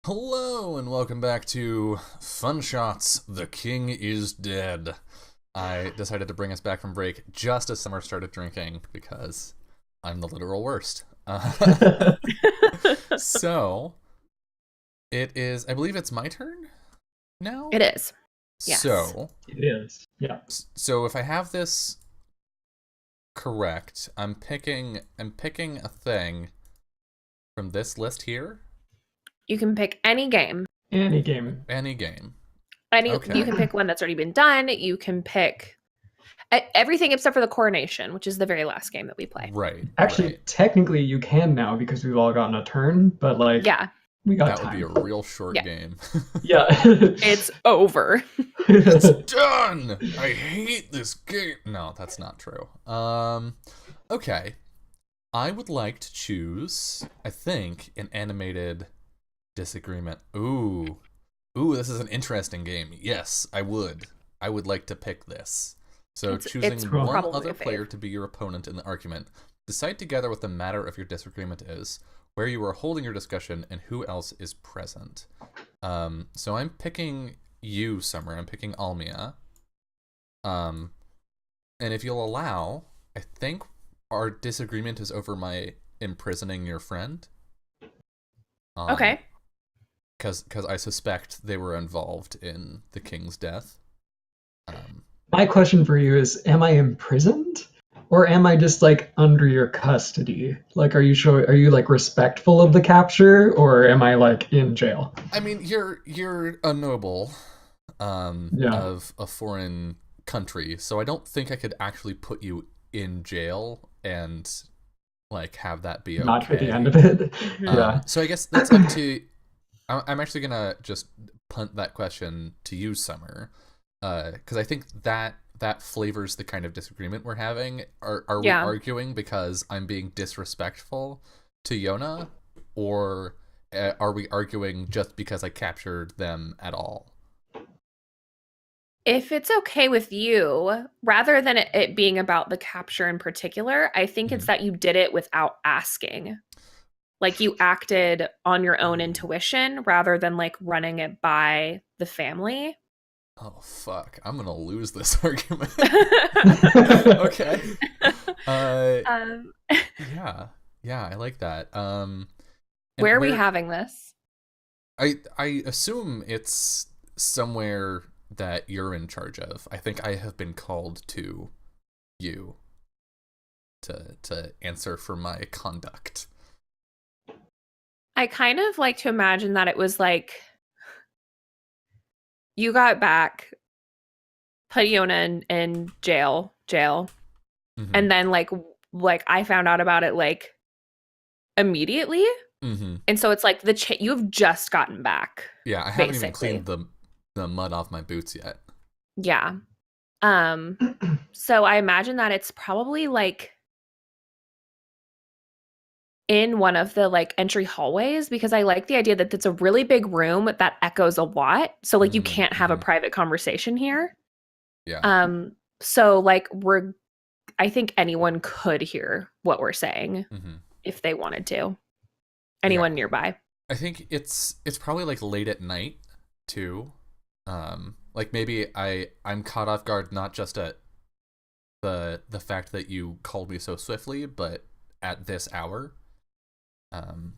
Hello and welcome back to Fun Shots. The King is Dead. I decided to bring us back from break just as Summer started drinking because I'm the literal worst. So it is. I believe it's my turn now. It is. Yes. So, It is. Yeah. so if I have this correct, I'm picking a thing from this list here. You can pick any game. Any game. Any game. You Okay. can pick one that's already been done. You can pick everything except for the coronation, which is the very last game that we play. Right. Actually, right. technically you can now because we've all gotten a turn, but Yeah. we got That time. would be a real short Yeah. game. Yeah. It's over. Done. I hate this game. No, that's not true. Okay. I would like to choose, I think, an animated disagreement. Ooh, this is an interesting game. Yes, I would. I would like to pick this. So It's choosing cool. one probably other a fave. player to be your opponent in the argument. Decide together what the matter of your disagreement is, where you are holding your discussion, and who else is present. So I'm picking you, Summer. I'm picking Almia. And if you'll allow, I think our disagreement is over my imprisoning your friend. Okay. Because I suspect they were involved in the king's death. My question for you is, am I imprisoned? Or am I just like under your custody? Like are you like respectful of the capture or am I like in jail? I mean, you're a noble Yeah. of a foreign country, so I don't think I could actually put you in jail and like have that be okay. Not for the end of it. Mhm. Yeah. So I guess that's up to. I'm actually gonna just punt that question to you, Summer, because I think that flavors the kind of disagreement we're having. Are we Yeah. arguing because I'm being disrespectful to Yona, or are we arguing just because I captured them at all? If it's okay with you, rather than it being about the capture in particular, I think it's Mhm. that you did it without asking. Like you acted on your own intuition rather than like running it by the family. Oh fuck! I'm gonna lose this argument. Okay. Uh, um, yeah, I like that. And where are we where having this? I assume it's somewhere that you're in charge of. I think I have been called to you to answer for my conduct. I kind of like to imagine that it was like you got back, put Yona in jail, Mm-hmm. and then like I found out about it like immediately, Mm-hmm. and so it's like you've just gotten back, Yeah, I haven't even basically. cleaned the mud off my boots yet. Yeah. Um. So I imagine that it's probably like in one of the like entry hallways because I like the idea that it's a really big room that echoes a lot. So like you Mm-hmm. can't have a private conversation here. Yeah. Um so like I think anyone could hear what we're saying Mm-hmm. if they wanted to. Yeah. Anyone nearby. I think it's probably like late at night too. Like maybe I'm caught off guard not just at the fact that you called me so swiftly, but at this hour. Um,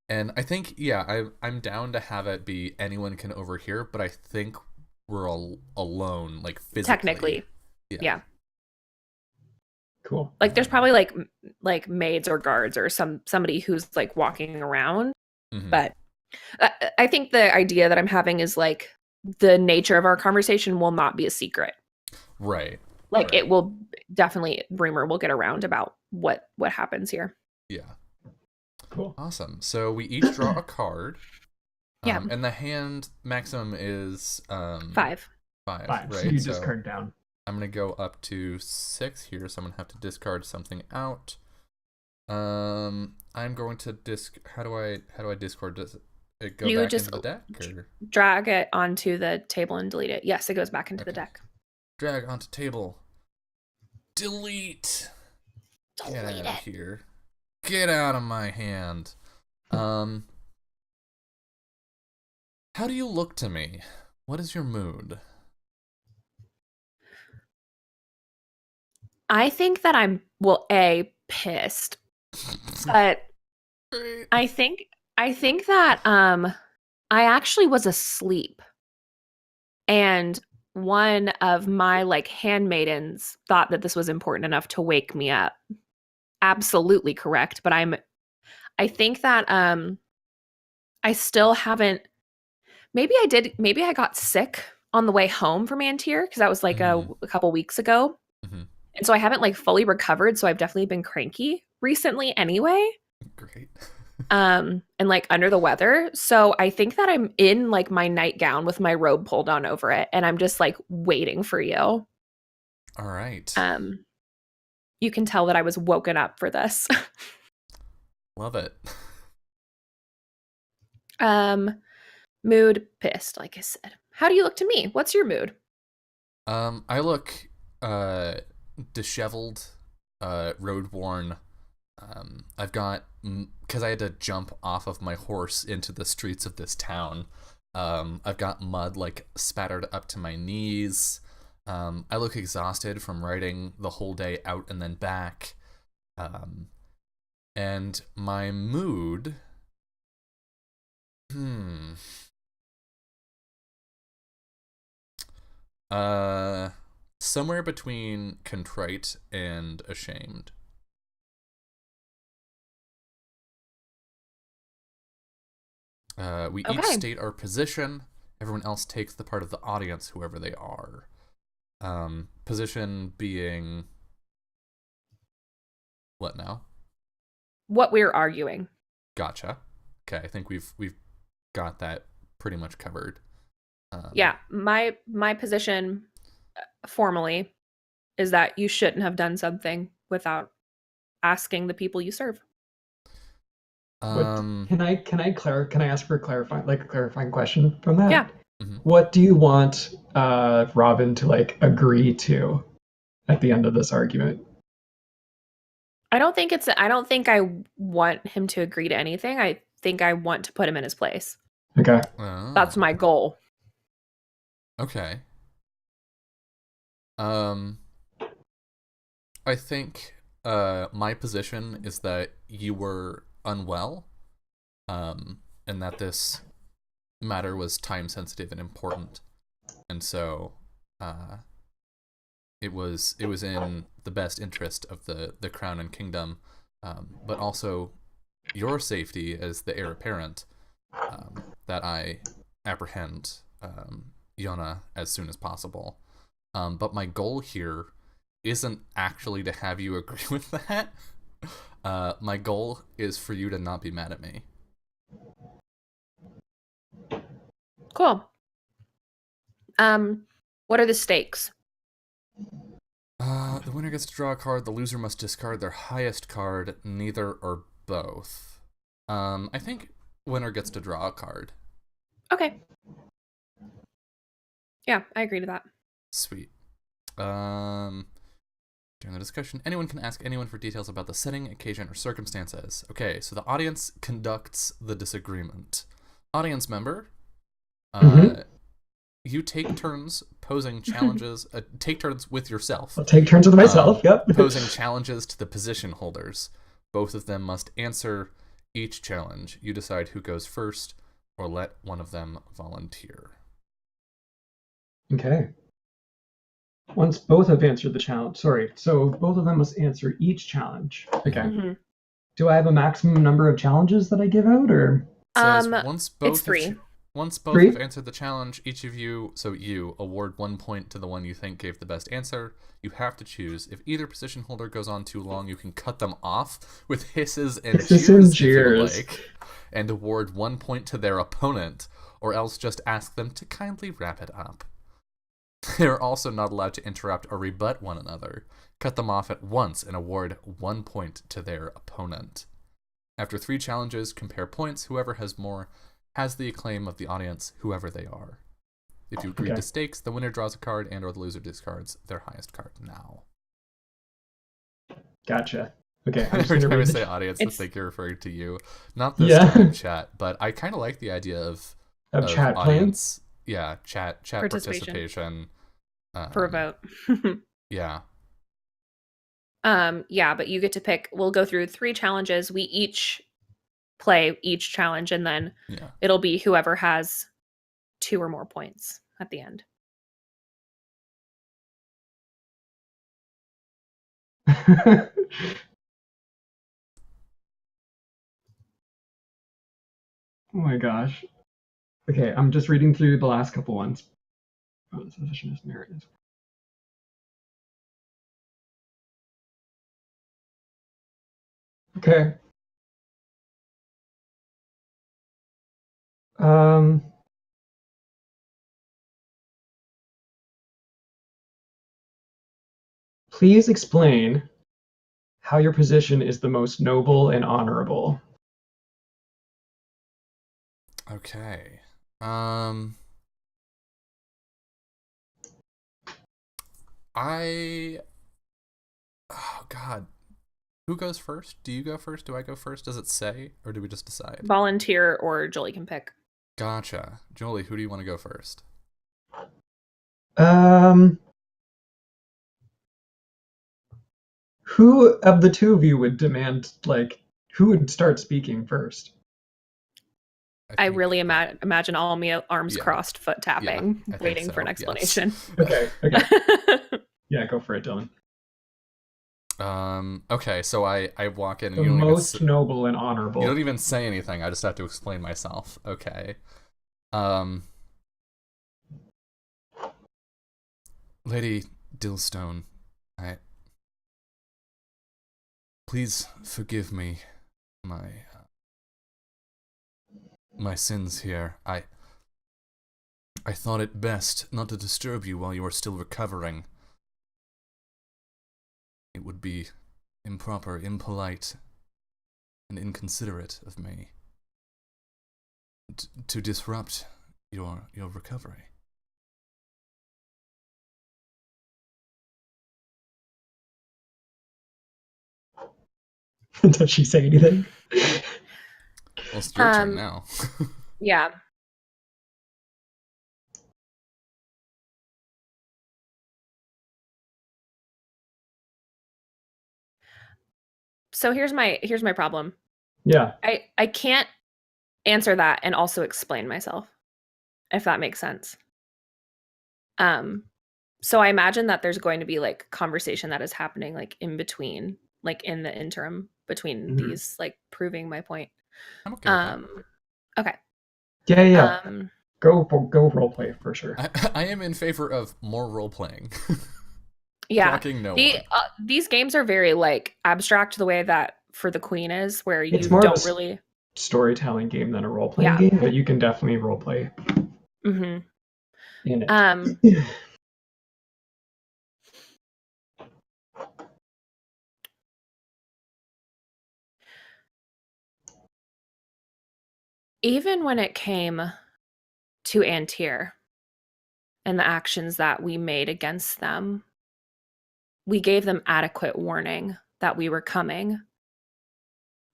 and I think yeah, I'm down to have it be anyone can overhear, but I think we're all alone, like physically. Technically. Yeah. Yeah. Cool. Like there's probably like maids or guards or somebody who's like walking around, Mm-hmm. but I think the idea that I'm having is like the nature of our conversation will not be a secret. Right. Like Right. it will definitely rumor will get around about what happens here. Yeah. Cool. Awesome. So we each draw a card. Yeah. And the hand maximum is 5. five, Five. So right? you So discard down. I'm gonna go up to 6 here, so I'm gonna have to discard something out. I'm going to How do I discard? Does it go You back just into the deck or drag it onto the table and delete it. Yes, it goes back into the okay? deck. Drag onto table. Delete. Get Delete out of it. here. Get out of my hand. Um. How do you look to me? What is your mood? I think that I'm, well, pissed, but Great. I think that I actually was asleep, and one of my like handmaidens thought that this was important enough to wake me up. Absolutely correct, but I think that I still haven't, maybe I got sick on the way home from Antier because that was like a couple weeks ago. Mhm. And so I haven't like fully recovered, so I've definitely been cranky recently anyway. Great. And like under the weather. So I think that I'm in like my nightgown with my robe pulled on over it, and I'm just like waiting for you. All right. You can tell that I was woken up for this. Love it. Mood pissed, like I said. How do you look to me? What's your mood? I look disheveled, road worn. I've got, because I had to jump off of my horse into the streets of this town. I've got mud like spattered up to my knees. I look exhausted from riding the whole day out and then back. And my mood, somewhere between contrite and ashamed. We each Okay. state our position. Everyone else takes the part of the audience, whoever they are. Position being what now? What we're arguing. Gotcha. Okay, I think we've got that pretty much covered. Yeah, my position formally is that you shouldn't have done something without asking the people you serve. Can I ask for a clarifying question from that? Yeah. Mm-hmm. What do you want Robin to like agree to at the end of this argument? I don't think I want him to agree to anything. I think I want to put him in his place. Okay. That's my goal. Okay. I think my position is that you were unwell, and that this matter was time sensitive and important, and so it was in the best interest of the crown and kingdom, but also your safety as the heir apparent, that I apprehend Yona as soon as possible. But my goal here isn't actually to have you agree with that. My goal is for you to not be mad at me. Cool. What are the stakes? The winner gets to draw a card. The loser must discard their highest card, neither or both. I think winner gets to draw a card. Okay. Yeah, I agree to that. Sweet. During the discussion, anyone can ask anyone for details about the setting, occasion, or circumstances. Okay, so the audience conducts the disagreement. Audience member, you take turns posing challenges. Take turns with yourself. I'll take turns with myself. Yep. Posing challenges to the position holders. Both of them must answer each challenge. You decide who goes first, or let one of them volunteer. Okay. Once both have answered the challenge, so both of them must answer each challenge. Okay. Mm-hmm. Do I have a maximum number of challenges that I give out, or? Says once both it's 3. Once both have answered the challenge, each of you, so you, award 1 point to the one you think gave the best answer. You have to choose. If either position holder goes on too long, you can cut them off with hisses and jeers, if you like, and award 1 point to their opponent, or else just ask them to kindly wrap it up. They are also not allowed to interrupt or rebut one another. Cut them off at once and award 1 point to their opponent. After 3 challenges, compare points. Whoever has more has the acclaim of the audience, whoever they are. If you agree to stakes, the winner draws a card and or the loser discards their highest card now. Gotcha. Okay. Every time I say audience, I think you're referring to you. Not this time in chat, but I kind of like the idea of Of of chat playing? audience. Yeah, chat participation. For a vote. Yeah. Yeah, but you get to pick. We'll go through 3 challenges. We each play each challenge, and then Yeah. it'll be whoever has 2 or more points at the end. Oh my gosh. Okay, I'm just reading through the last couple ones. Oh, this position is merit. Okay. Please explain how your position is the most noble and honorable. Okay. Oh God. Who goes first? Do you go first? Do I go first? Does it say, or do we just decide? Volunteer or Jolie can pick. Gotcha. Jolie, who do you want to go first? Who of the two of you would demand, like, who would start speaking first? I really imagine Almia arms crossed, foot tapping, waiting for an explanation. Yes. Okay. Yeah, go for it, Dylan. Okay, so I walk in and the you don't most even noble and honorable. You don't even say anything. I just have to explain myself. Okay. Lady Dillstone, please forgive me my sins here. I thought it best not to disturb you while you are still recovering. It would be improper, impolite, and inconsiderate of me to disrupt your recovery. Does she say anything? Well, it's your turn now. Yeah. So here's my problem. Yeah. I can't answer that and also explain myself, if that makes sense. So I imagine that there's going to be like conversation that is happening like in between, like in the interim between these, like proving my point. I'm okay with that. Okay. Yeah. Go role play for sure. I am in favor of more role playing. Yeah. No these games are very like abstract the way that For the Queen is, where it's you more don't of a really storytelling game than a role playing game, but you can definitely role play. Mm-hmm. In it. Even when it came to Antir and the actions that we made against them, we gave them adequate warning that we were coming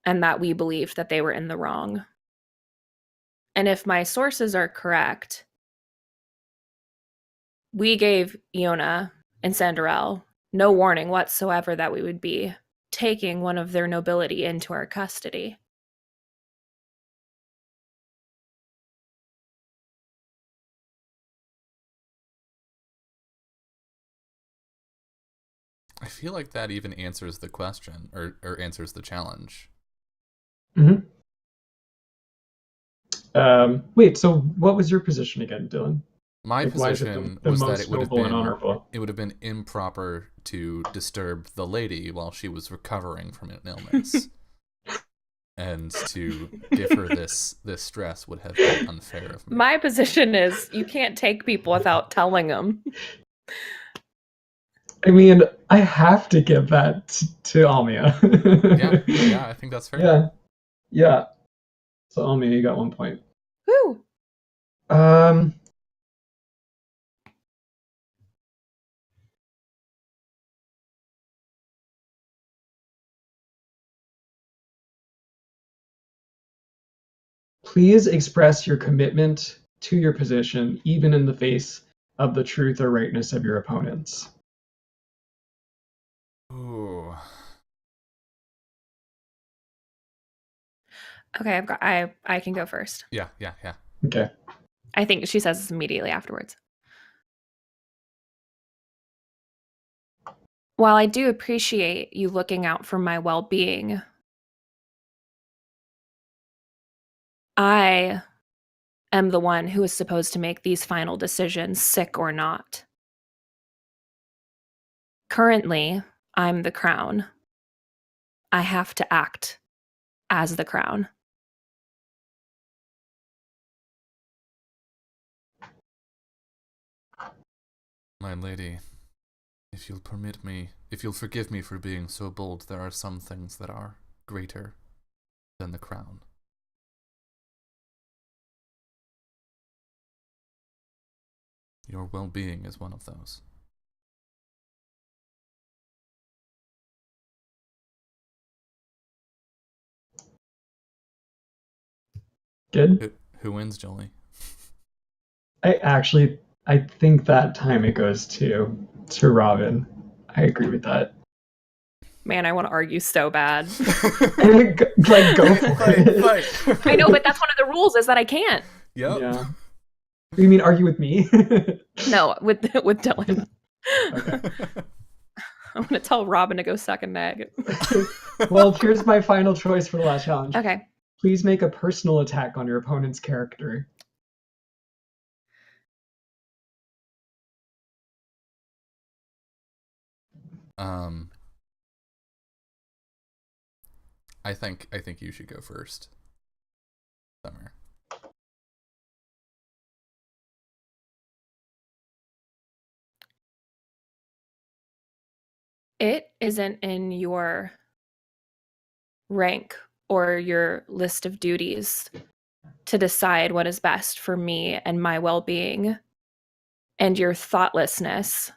and that we believed that they were in the wrong. And if my sources are correct, we gave Iona and Sandarel no warning whatsoever that we would be taking one of their nobility into our custody. I feel like that even answers the question, or answers the challenge. Mm-hmm. Wait, so what was your position again, Dylan? My position was that it would have been improper to disturb the lady while she was recovering from an illness. And to give her this stress would have been unfair of me. My position is you can't take people without telling them. I mean, I have to give that to Almia. yeah, I think that's fair. Yeah. So Almia, you got 1 point. Woo! Please express your commitment to your position, even in the face of the truth or rightness of your opponents. Ooh. Okay, I can go first. Yeah. Okay. I think she says this immediately afterwards. While I do appreciate you looking out for my well-being, I am the one who is supposed to make these final decisions, sick or not. Currently, I'm the crown. I have to act as the crown. My lady, if you'll permit me, if you'll forgive me for being so bold, there are some things that are greater than the crown. Your well-being is one of those. Good. Who wins, Jolie? I think that time it goes to Robin. I agree with that. Man, I want to argue so bad. Like, go for it. Fight. I know, but that's one of the rules is that I can't. Yep. Yeah. You mean argue with me? No, with Dylan. Okay. I'm gonna tell Robin to go suck a nag. Well, here's my final choice for the last challenge. Okay. Please make a personal attack on your opponent's character. I think you should go first. Summer. It isn't in your rank or your list of duties to decide what is best for me and my well-being. And your thoughtlessness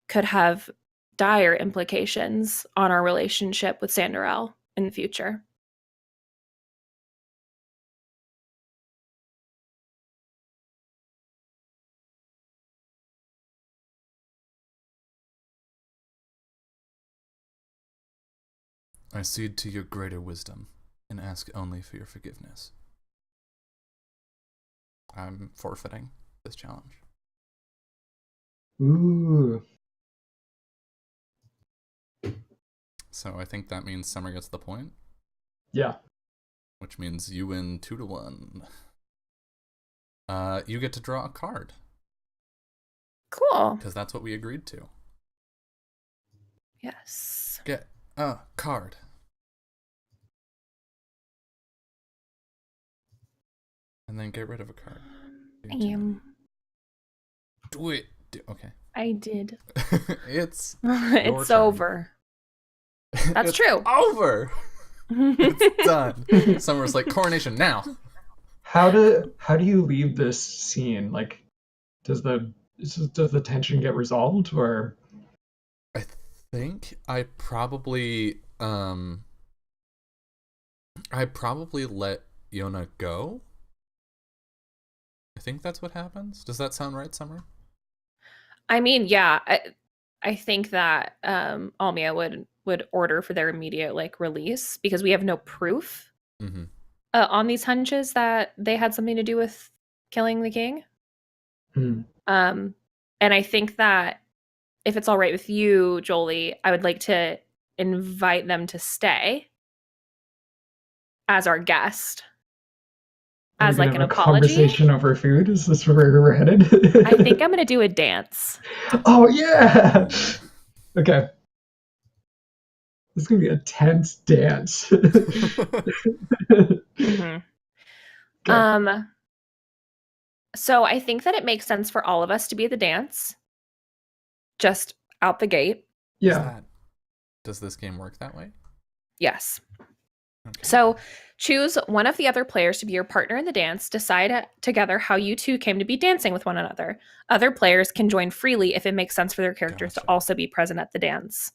could have dire implications on our relationship with Sandorel in the future. I cede to your greater wisdom and ask only for your forgiveness. I'm forfeiting this challenge. Ooh. So I think that means Summer gets the point. Yeah. Which means you win 2-1. You get to draw a card. Cool. Because that's what we agreed to. Yes. Get a card. And then get rid of a card. Do it. Okay. I did. It's It's turn. over. That's It's true. over. It's done. Summer's like, coronation now. How do you leave this scene? Like, does the tension get resolved, or? I think I probably let Yona go. I think that's what happens. Does that sound right, Summer? I mean, yeah, I think that Almia would order for their immediate release because we have no proof on these hunches that they had something to do with killing the king. And I think that if it's all right with you, Jolie, I would like to invite them to stay as our guest. As like an apology. Conversation over food? Is this where we're headed? I think I'm gonna do a dance. Oh yeah. Okay. This is gonna be a tense dance. Okay. So I think that it makes sense for all of us to be at the dance. Just out the gate. Yeah. Does this game work that way? Yes. Okay. So choose one of the other players to be your partner in the dance. Decide together how you two came to be dancing with one another. Other players can join freely if it makes sense for their characters to also be present at the dance.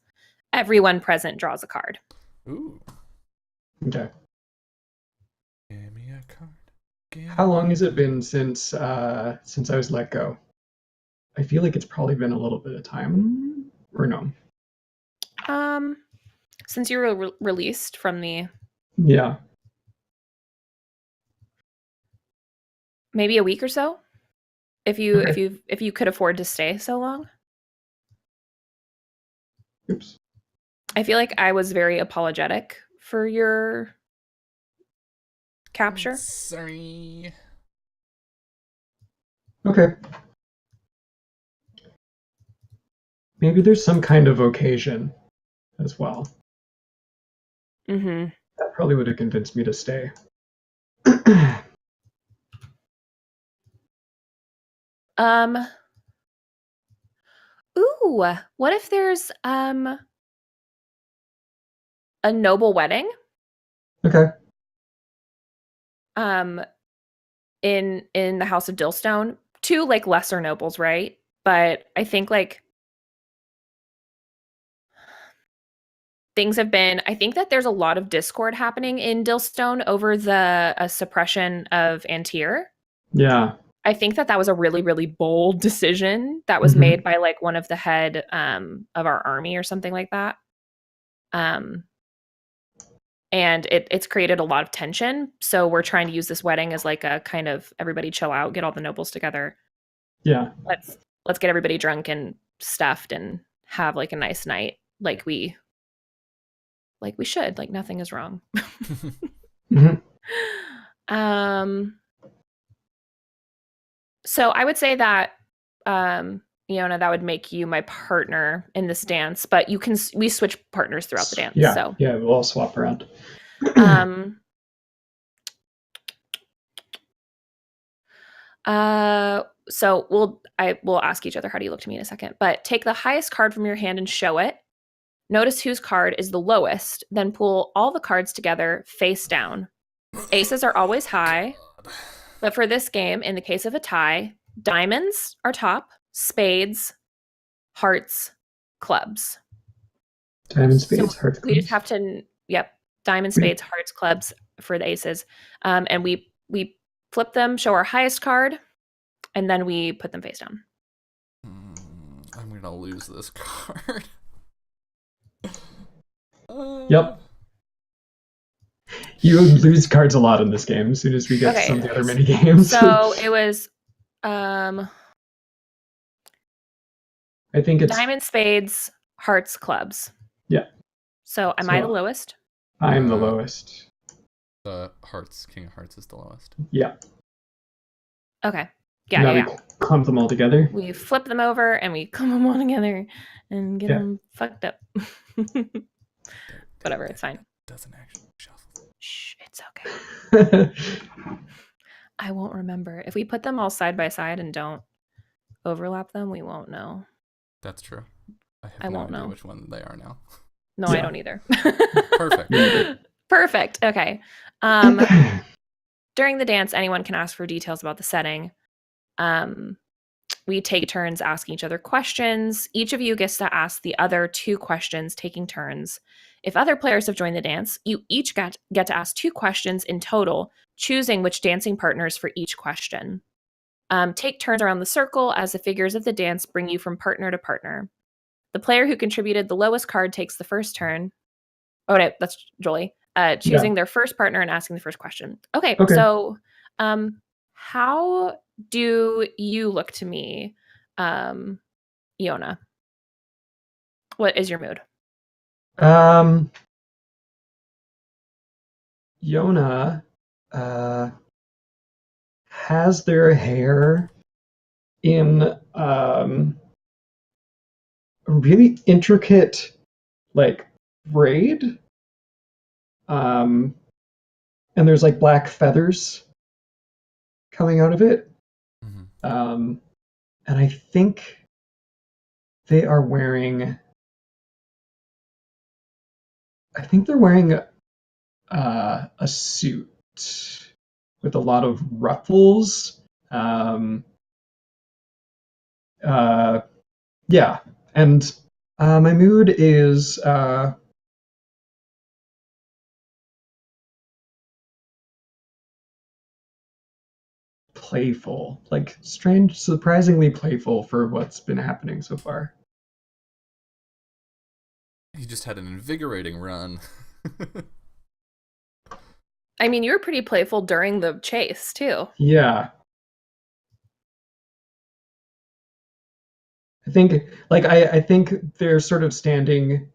Everyone present draws a card. Ooh. Okay. Give me a card. How long has it been since I was let go? I feel like it's probably been a little bit of time, or no? Since you were released from the, Yeah. maybe a week or so, if you Okay. if you could afford to stay so long. Oops. I feel like I was very apologetic for your capture. Sorry. Okay. Maybe there's some kind of occasion as well. Mm-hmm. That probably would have convinced me to stay. Ooh, what if there's a noble wedding Okay. um in the House of Dillstone? Two like lesser nobles, right? But I think like things have been, I think that there's a lot of discord happening in Dillstone over the suppression of Antir. Yeah. I think that was a really, really bold decision that was made by like one of the head of our army or something like that. And it's created a lot of tension. So we're trying to use this wedding as like a kind of everybody chill out, get all the nobles together. Yeah. Let's get everybody drunk and stuffed and have like a nice night, like we should. Like nothing is wrong. So I would say that Iona, that would make you my partner in this dance, but we switch partners throughout the dance. Yeah. So Yeah, we'll all swap around. So we'll ask each other, how do you look to me in a second, but take the highest card from your hand and show it. Notice whose card is the lowest, then pull all the cards together face down. Aces are always high, but for this game, in the case of a tie, diamonds are top, spades, hearts, clubs. Diamond, spades, hearts, clubs. We just have to, diamond, spades, hearts, clubs for the aces. And we flip them, show our highest card, and then we put them face down. I'm going to lose this card. Yep. You lose cards a lot in this game as soon as we get to some of the other mini games. So it was I think it's diamond, spades, hearts, clubs. Yeah. So am I the lowest? I'm the lowest. The hearts, king of hearts is the lowest. Yeah. Okay. Yeah. We clump them all together. We flip them over and we clump them all together and get them fucked up. Whatever, it's fine. Doesn't actually shuffle. Shh, it's okay. I won't remember. If we put them all side by side and don't overlap them, we won't know. That's true. I won't know which one they are now. No, I don't either. Perfect. Perfect. Okay. During the dance, anyone can ask for details about the setting. We take turns asking each other questions. Each of you gets to ask the other 2 questions, taking turns. If other players have joined the dance, you each get to ask 2 questions in total, choosing which dancing partners for each question. Take turns around the circle as the figures of the dance bring you from partner to partner. The player who contributed the lowest card takes the first turn. Oh, no, that's Jolie. Choosing their first partner and asking the first question. Okay. So how do you look to me, Iona? What is your mood? Iona has their hair in a really intricate like braid. And there's like black feathers coming out of it. Mm-hmm. And I think they are wearing a suit with a lot of ruffles. Yeah, and my mood is playful, like strange, surprisingly playful for what's been happening so far. He just had an invigorating run. I mean, you were pretty playful during the chase too. Yeah. I think I think they're sort of standing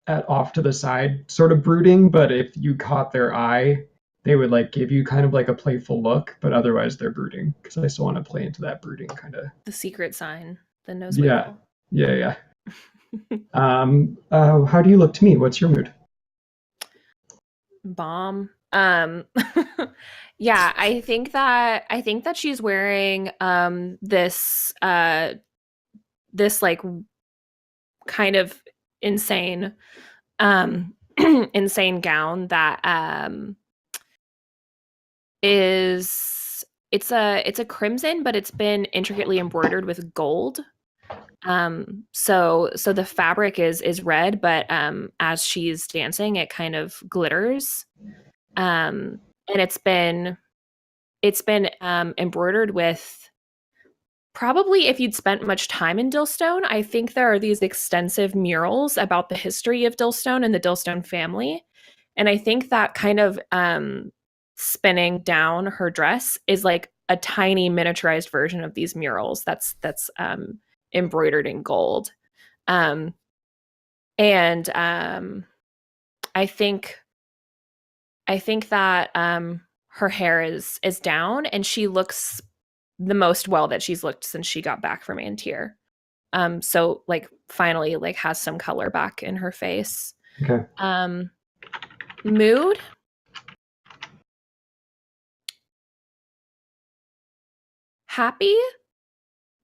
at off to the side, sort of brooding, but if you caught their eye, they would like give you kind of like a playful look, but otherwise they're brooding because I still want to play into that brooding kind of. The secret sign, the nose Yeah. wiggle. Yeah. How do you look to me? What's your mood? Bomb. Yeah, I think that she's wearing this this like kind of insane insane gown that is it's a crimson, but it's been intricately embroidered with gold. So the fabric is red, but as she's dancing it kind of glitters. And it's been embroidered with, probably, if you'd spent much time in Dillstone, I think there are these extensive murals about the history of Dillstone and the Dillstone family. And I think that kind of spinning down her dress is like a tiny miniaturized version of these murals that's embroidered in gold. Um, and I think that her hair is down, and she looks the most well that she's looked since she got back from Antir. So like finally like has some color back in her face. Okay. Mood. Happy.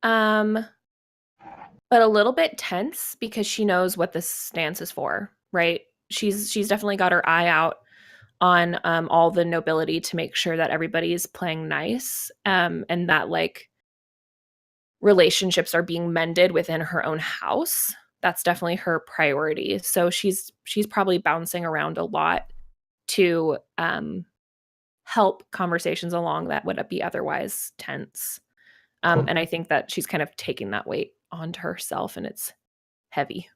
But a little bit tense because she knows what this stance is for, right? She's definitely got her eye out on all the nobility to make sure that everybody's playing nice, and that like relationships are being mended within her own house. That's definitely her priority. So she's probably bouncing around a lot to help conversations along that would be otherwise tense. Cool. And I think that she's kind of taking that weight onto herself, and it's heavy.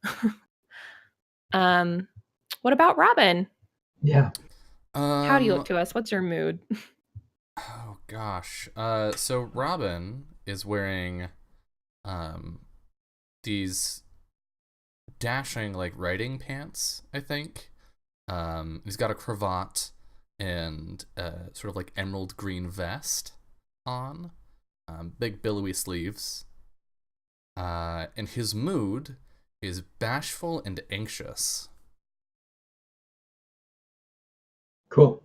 What about Robin? Yeah. How do you look to us? What's your mood? Oh gosh. So Robin is wearing these dashing like riding pants, I think. He's got a cravat and sort of like emerald green vest on. Big billowy sleeves. And his mood is bashful and anxious. Cool.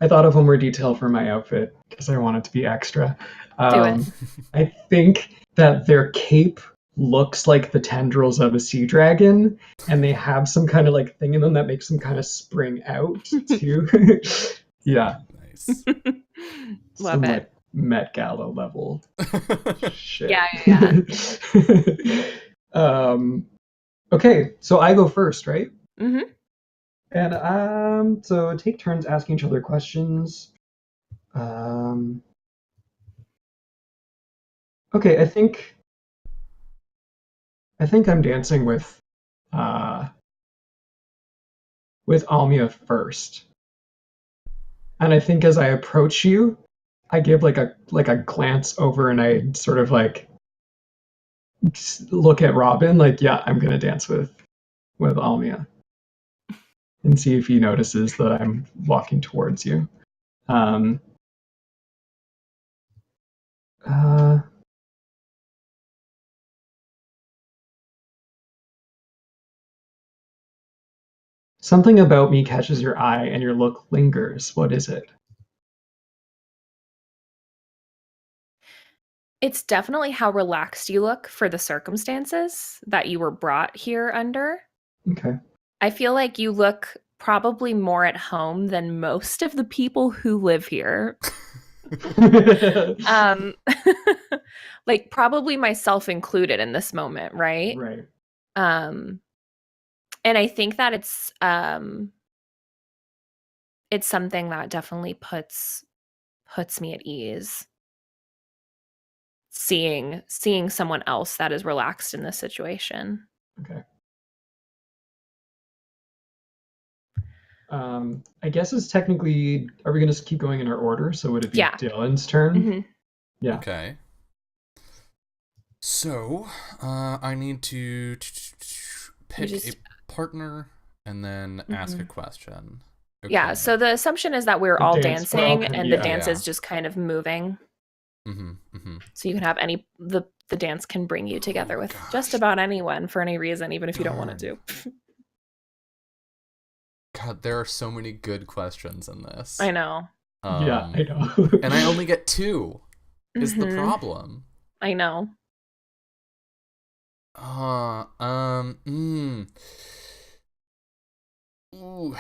I thought of one more detail for my outfit because I want it to be extra. Do it. I think that their cape looks like the tendrils of a sea dragon, and they have some kind of like thing in them that makes them kind of spring out too. Yeah. Nice. Love it. Like Met Gala level shit. Yeah. Okay, so I go first, right? Mm-hmm. And so take turns asking each other questions. Okay, I think I'm dancing with Almia first. And I think as I approach you, I give like a glance over, and I sort of like look at Robin like, yeah, I'm gonna dance with Almia, and see if he notices that I'm walking towards you. Something about me catches your eye, and your look lingers. What is it? It's definitely how relaxed you look for the circumstances that you were brought here under. Okay. I feel like you look probably more at home than most of the people who live here. Like probably myself included in this moment, right? Right. And I think that it's something that definitely puts me at ease. seeing someone else that is relaxed in this situation. Okay. I guess it's technically. Are we gonna just keep going in our order? So would it be Yeah. Dylan's turn? Mhm. Yeah. Okay. So, I need to pick a partner and then ask a question. Okay. Yeah, so the assumption is that we're The all dance, dancing okay, and yeah. the dance is just kind of moving. So you can have the dance can bring you together with just about anyone for any reason, even if you don't want it to. God, there are so many good questions in this. I know. Yeah, I know. And I only get 2 is the problem. I know. Ooh.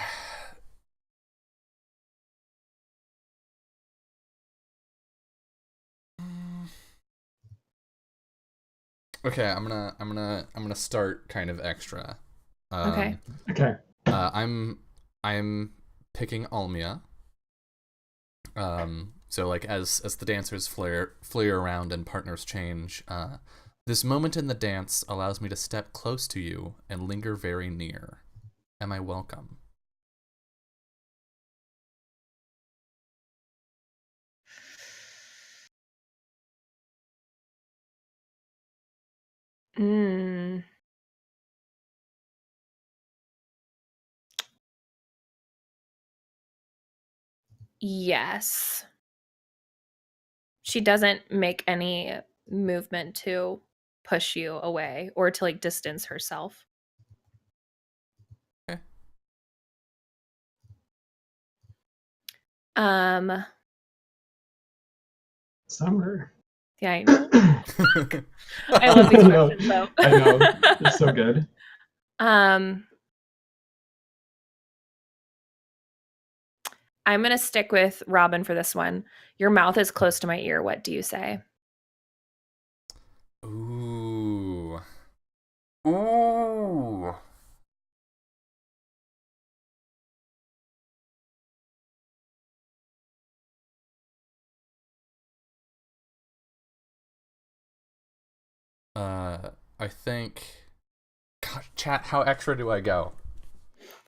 Okay, I'm gonna start kind of extra. Okay. Okay. I'm picking Almia. So like as the dancers flare around and partners change, this moment in the dance allows me to step close to you and linger very near. Am I welcome? Yes. She doesn't make any movement to push you away or to like distance herself. Okay. Summer. Yeah, I know. I love these questions though. I know. It's so good. I'm going to stick with Robin for this one. Your mouth is close to my ear. What do you say? Ooh. I think. Gosh, chat. How extra do I go?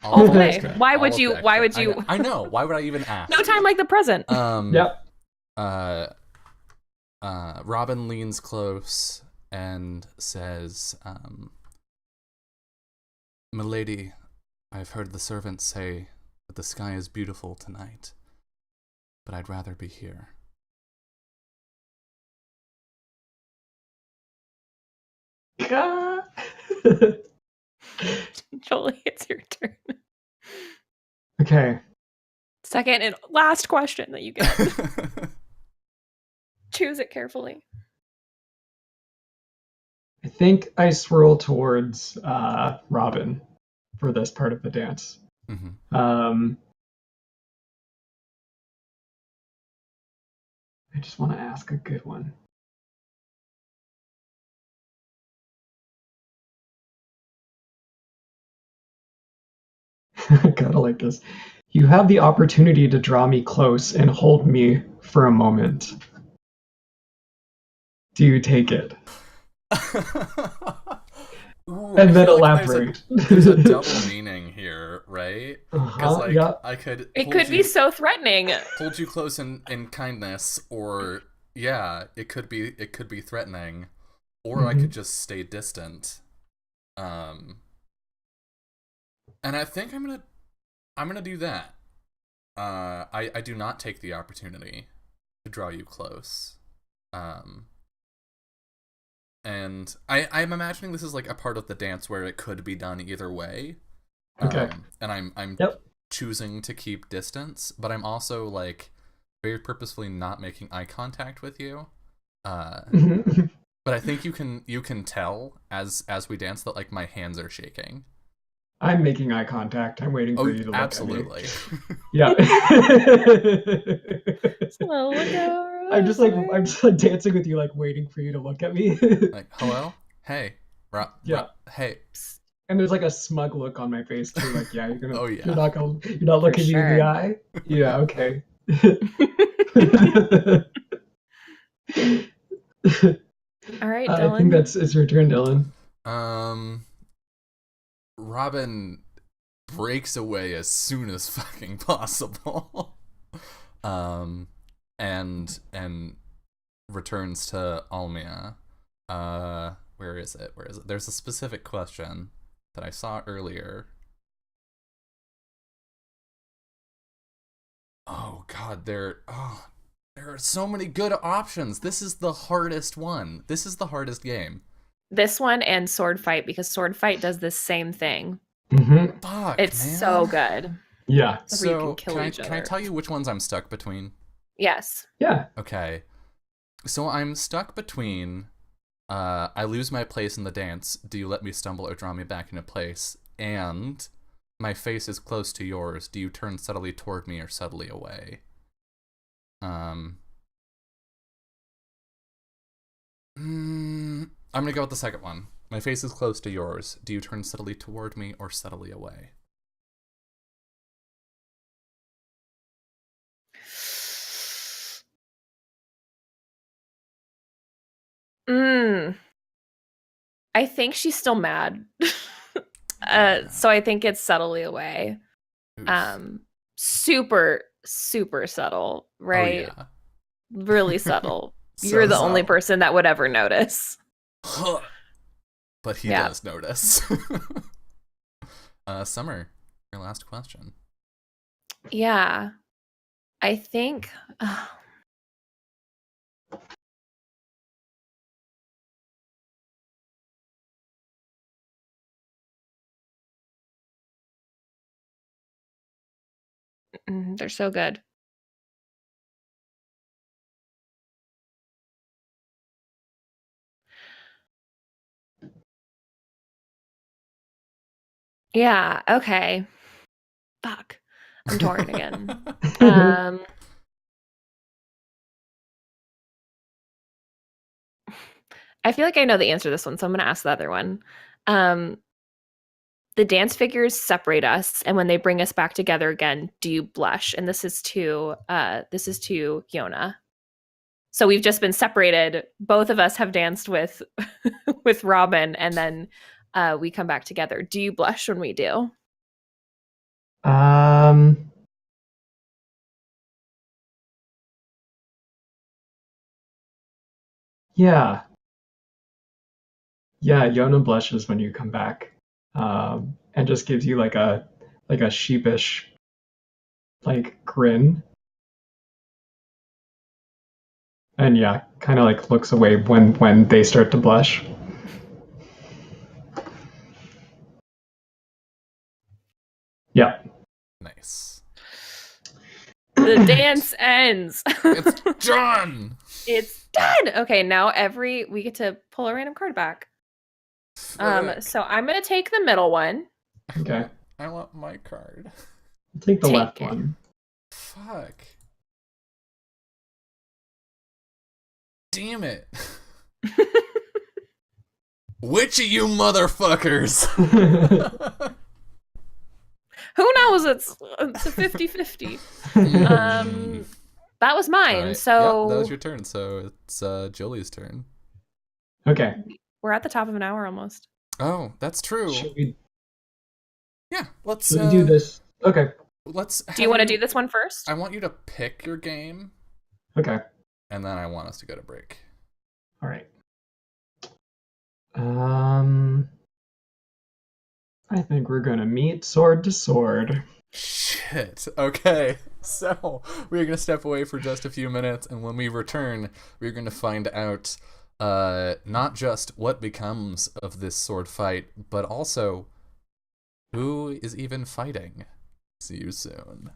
All the way. Why would you? I know. Why would I even ask? No time like the present. Yep. Robin leans close and says, "Milady, I've heard the servants say that the sky is beautiful tonight, but I'd rather be here." Jolie, it's your turn. Okay. Second and last question that you get. Choose it carefully. I think I swirl towards Robin for this part of the dance. I just want to ask a good one. Gotta like this. You have the opportunity to draw me close and hold me for a moment. Do you take it? Ooh, and then elaborate. There's a double meaning here, right? Because yeah. I could. It could be so threatening. Hold you close in kindness, or yeah, it could be threatening, or I could just stay distant. And I think I'm gonna do that. I do not take the opportunity to draw you close. And I'm imagining this is like a part of the dance where it could be done either way. Okay. And I'm choosing to keep distance, but I'm also like very purposefully not making eye contact with you. But I think you can tell as we dance that like my hands are shaking. I'm making eye contact. I'm waiting for you to look absolutely. at me. Yeah. I'm just like dancing with you, like waiting for you to look at me. Like, hello? Hey. Hey. And there's like a smug look on my face too, like, yeah, you're gonna you're not looking me in the eye? Yeah, okay. All right, I think Dylan. it's your turn, Dylan. Robin breaks away as soon as fucking possible. And returns to Almia. Where is it? There's a specific question that I saw earlier. Oh god, there are so many good options. This is the hardest one. This is the hardest game. This one and Sword Fight, because Sword Fight does the same thing. Mm-hmm. Fuck, It's man. so good. Yeah. So you So can kill can each I other. tell you which ones I'm stuck between? Yes. Yeah. Okay. So I'm stuck between I lose my place in the dance, do you let me stumble or draw me back into place? And my face is close to yours, do you turn subtly toward me or subtly away? I'm gonna go with the second one. My face is close to yours, do you turn subtly toward me or subtly away? I think she's still mad. Yeah. So I think it's subtly away. Oof. Super, super subtle, right? Oh, yeah. Really subtle. So You're the only subtle. person that would ever notice. But he Yeah. does notice. Summer, your last question. Yeah. I think they're so good. Yeah, okay. Fuck. I'm torn again. I feel like I know the answer to this one, so I'm going to ask the other one. The dance figures separate us, and when they bring us back together again, do you blush? And this is to Yona. So we've just been separated. Both of us have danced with with Robin, and then we come back together. Do you blush when we do? Yeah. Yeah, Yona blushes when you come back. And just gives you like a sheepish like grin. And yeah, kind of like looks away when they start to blush. Yeah. Nice. The dance ends. It's done. It's done. Okay, now we get to pull a random card back. Fuck. So I'm gonna take the middle one. Okay. I want my card. Take the Take left it. one. Fuck. Damn it. Which of you motherfuckers? Who knows? It's a 50-50. That was mine. Alright. So Yep, that was your turn. So it's Jolie's turn. Okay. we're at the top of an hour almost. Oh, that's true. Should we Yeah, let's do this? Okay. Let's. Do you want to do this one first? I want you to pick your game, Okay. and then I want us to go to break. All right. I think we're gonna meet sword to sword. Shit. Okay. So we're gonna step away for just a few minutes, and when we return, we're gonna find out not just what becomes of this sword fight, but also who is even fighting. See you soon.